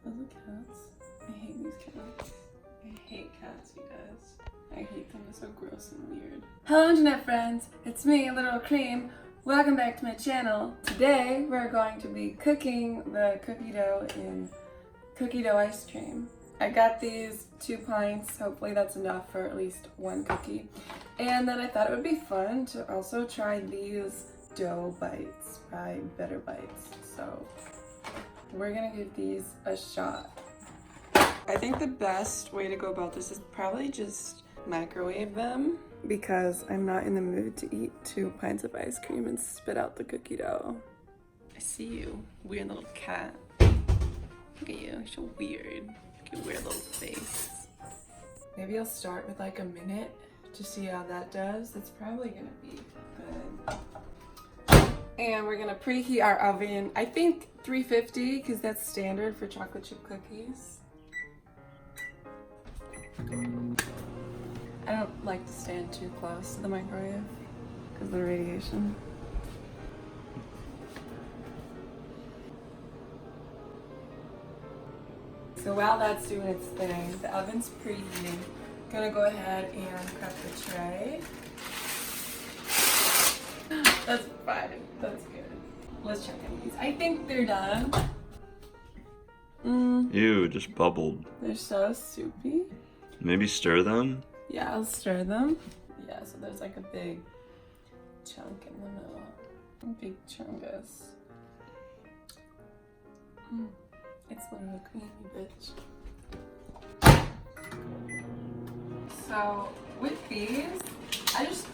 Those are cats. I hate these cats. I hate cats, you guys. I hate them. They're so gross and weird. Hello internet friends, it's me, Literal Cream. Welcome back to my channel. Today we're going to be cooking the cookie dough in cookie dough ice cream. I got these 2 pints, hopefully that's enough for at least 1 cookie. And then I thought it would be fun to also try these dough bites by Better Bites. So we're gonna give these a shot. I think the best way to go about this is probably just microwave them because I'm not in the mood to eat 2 pints of ice cream and spit out the cookie dough. I see you, weird little cat. Look at you, you're so weird. Look at your weird little face. Maybe I'll start with like a minute to see how that does. It's probably gonna be good. And we're gonna preheat our oven, I think 350 because that's standard for chocolate chip cookies. I don't like to stand too close to the microwave because of the radiation. So while that's doing its thing, the oven's preheating. Gonna go ahead and cut the tray. That's fine, that's good. Let's check on these. I think they're done. Ew, just bubbled. They're so soupy. Maybe stir them? Yeah, I'll stir them. Yeah, so there's like a big chunk in the middle. A big chungus. It's literally creamy, bitch. So with these, I just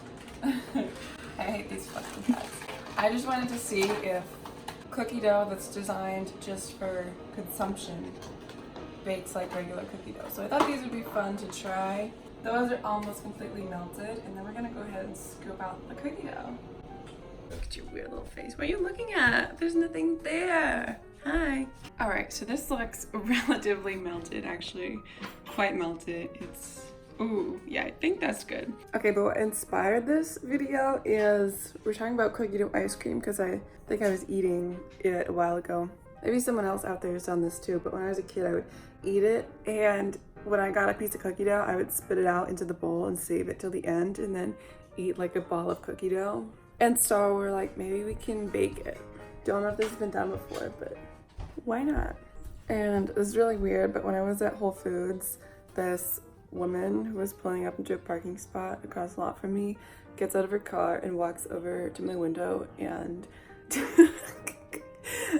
I hate these fucking cats. I just wanted to see if cookie dough that's designed just for consumption bakes like regular cookie dough. So I thought these would be fun to try. Those are almost completely melted, and then we're gonna go ahead and scoop out the cookie dough. Look at your weird little face. What are you looking at? There's nothing there. Hi. All right, so this looks relatively melted, actually. Quite melted. It's, ooh, yeah, I think that's good. Okay, but what inspired this video is we're talking about cookie dough ice cream because I think I was eating it a while ago. Maybe someone else out there has done this too, but when I was a kid, I would eat it, and when I got a piece of cookie dough, I would spit it out into the bowl and save it till the end and then eat like a ball of cookie dough. And so we're like, maybe we can bake it. Don't know if this has been done before, but why not? And it was really weird, but when I was at Whole Foods, this woman who was pulling up into a parking spot across the lot from me gets out of her car and walks over to my window and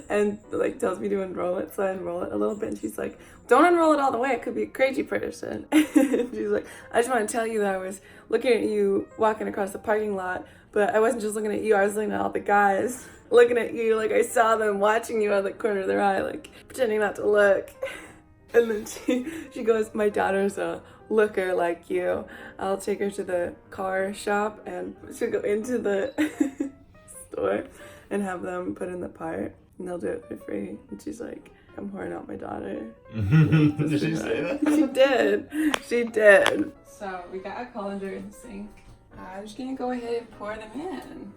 and like tells me to unroll it. So I unroll it a little bit and she's like, don't unroll it all the way, it could be a crazy person. And she's like, I just want to tell you that I was looking at you walking across the parking lot, but I wasn't just looking at you, I was looking at all the guys looking at you, like I saw them watching you out of the corner of their eye, like pretending not to look. And then she goes, my daughter's a looker like you. I'll take her to the car shop and she'll go into the store and have them put in the part and they'll do it for free. And she's like, I'm pouring out my daughter. Did she say that? She did. She did. So we got a colander in the sink. I'm just gonna go ahead and pour them in.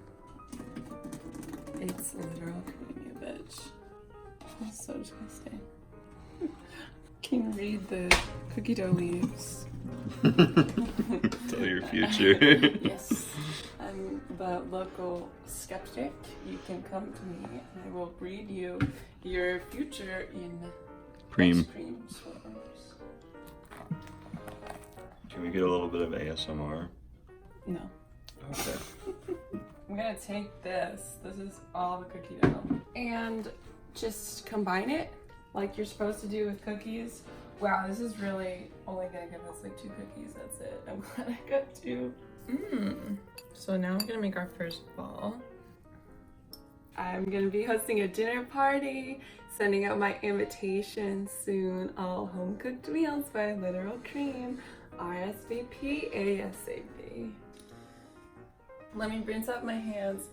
It's literal creamy, bitch. It's so disgusting. Can you read the cookie dough leaves? Tell your future. Yes. I'm the local skeptic. You can come to me and I will read you your future in Cream. ice cream swirls. Can we get a little bit of ASMR? No. Okay. I'm gonna take this. This is all the cookie dough. And just combine it like you're supposed to do with cookies. Wow, this is really only gonna give us like 2 cookies. That's it. I'm glad I got 2. So now we're gonna make our first ball. I'm gonna be hosting a dinner party, sending out my invitations soon. All home cooked meals by Literal Cream. RSVP ASAP. Let me rinse up my hands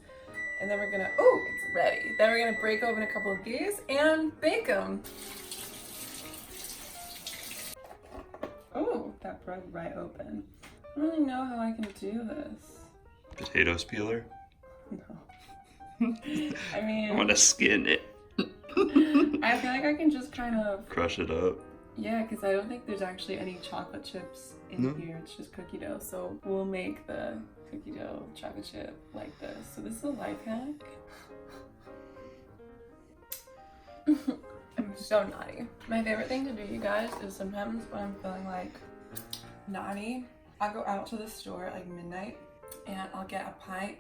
and then we're gonna, oh, it's ready. Then we're gonna break open a couple of these and bake them. Oh, that broke right open. I don't really know how I can do this. Potato peeler? No. I mean, I want to skin it. I feel like I can just kind of, Crush it up. yeah, because I don't think there's actually any chocolate chips in No. here. It's just cookie dough. So we'll make the cookie dough chocolate chip like this. So this is a life hack. I'm so naughty. My favorite thing to do, you guys, is sometimes when I'm feeling like naughty, I'll go out to the store at like midnight and I'll get a pint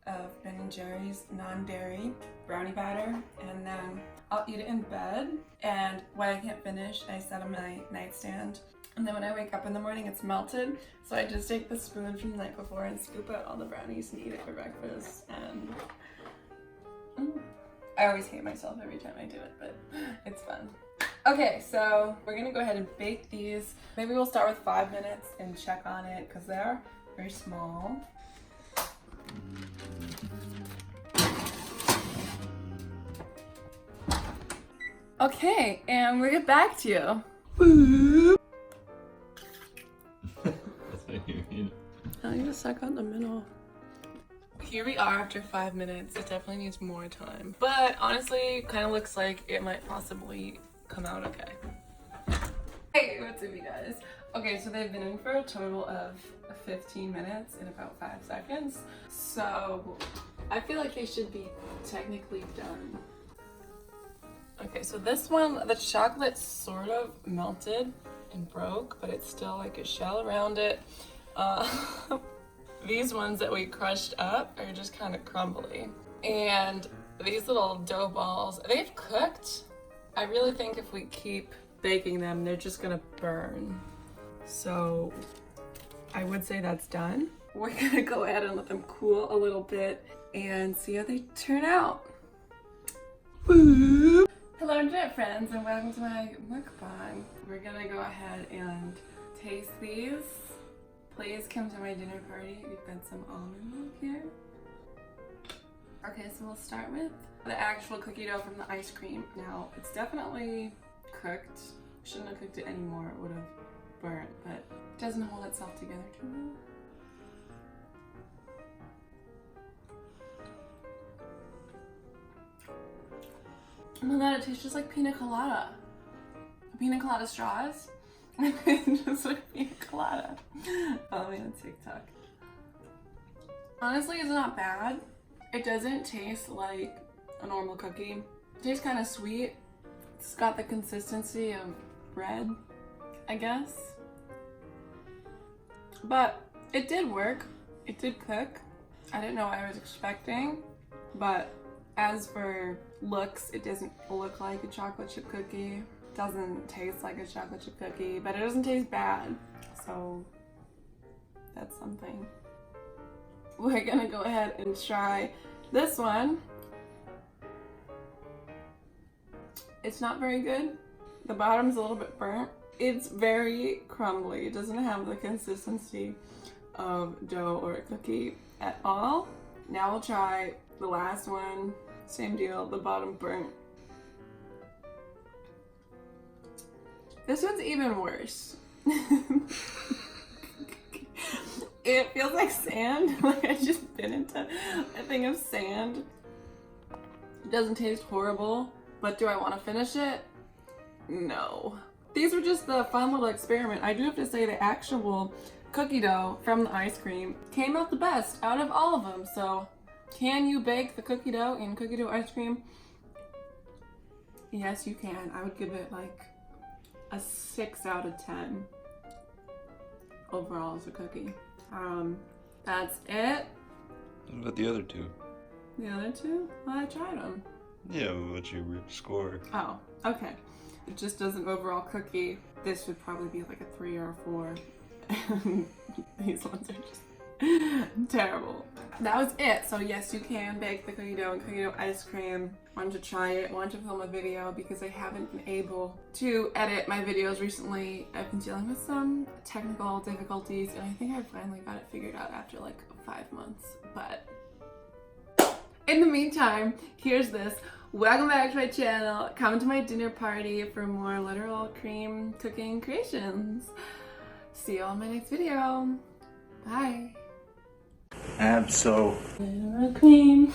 of Ben & Jerry's non-dairy brownie batter, and then I'll eat it in bed, and when I can't finish, I set on my nightstand, and then when I wake up in the morning, it's melted, so I just take the spoon from the night before and scoop out all the brownies and eat it for breakfast, and I always hate myself every time I do it, but it's fun. Okay, so we're gonna go ahead and bake these. Maybe we'll start with 5 minutes and check on it, because they're very small. Okay, and we'll get back to you. That's what you mean. I need to suck out the middle. Here we are after 5 minutes. It definitely needs more time. But honestly, kind of looks like it might possibly come out okay. Hey, what's up, you guys? Okay, so they've been in for a total of 15 minutes and about 5 seconds. So I feel like they should be technically done. Okay, so this one, the chocolate sort of melted and broke, but it's still like a shell around it. These ones that we crushed up are just kind of crumbly. And these little dough balls, they've cooked. I really think if we keep baking them, they're just gonna burn. So I would say that's done. We're gonna go ahead and let them cool a little bit and see how they turn out. Woo! Hello internet friends, and welcome to my mukbang. We're gonna go ahead and taste these. Please come to my dinner party. We've got some almond milk here. Okay, so we'll start with the actual cookie dough from the ice cream. Now, it's definitely cooked. Shouldn't have cooked it anymore, it would have burnt, but it doesn't hold itself together too well. Oh my god, it tastes just like pina colada. Pina colada straws. Just like pina colada. Follow me on TikTok. Honestly, it's not bad. It doesn't taste like a normal cookie. It tastes kind of sweet. It's got the consistency of bread, I guess. But it did work. It did cook. I didn't know what I was expecting, but as for looks, it doesn't look like a chocolate chip cookie. Doesn't taste like a chocolate chip cookie, but it doesn't taste bad. So that's something. We're gonna go ahead and try this one. It's not very good. The bottom's a little bit burnt. It's very crumbly. It doesn't have the consistency of dough or a cookie at all. Now we'll try the last one. Same deal, the bottom burnt. This one's even worse. It feels like sand. Like I just bit into a thing of sand. It doesn't taste horrible, but do I want to finish it? No. These were just the fun little experiment. I do have to say the actual cookie dough from the ice cream came out the best out of all of them. So can you bake the cookie dough in cookie dough ice cream? Yes, you can. I would give it like a 6 out of 10 overall as a cookie. That's it. What about the other two? The other two? Well, I tried them. Yeah, what's your score? Oh, okay. Just as an overall cookie, this would probably be like a 3 or a 4. These ones are just terrible. That was it. So yes, you can bake the cookie dough and cookie dough ice cream. Wanted to try it, wanted to film a video because I haven't been able to edit my videos recently. I've been dealing with some technical difficulties and I think I finally got it figured out after like 5 months. But in the meantime, here's this. Welcome back to my channel. Come to my dinner party for more literal cream cooking creations. See you on my next video. Bye. Abso. Literal cream.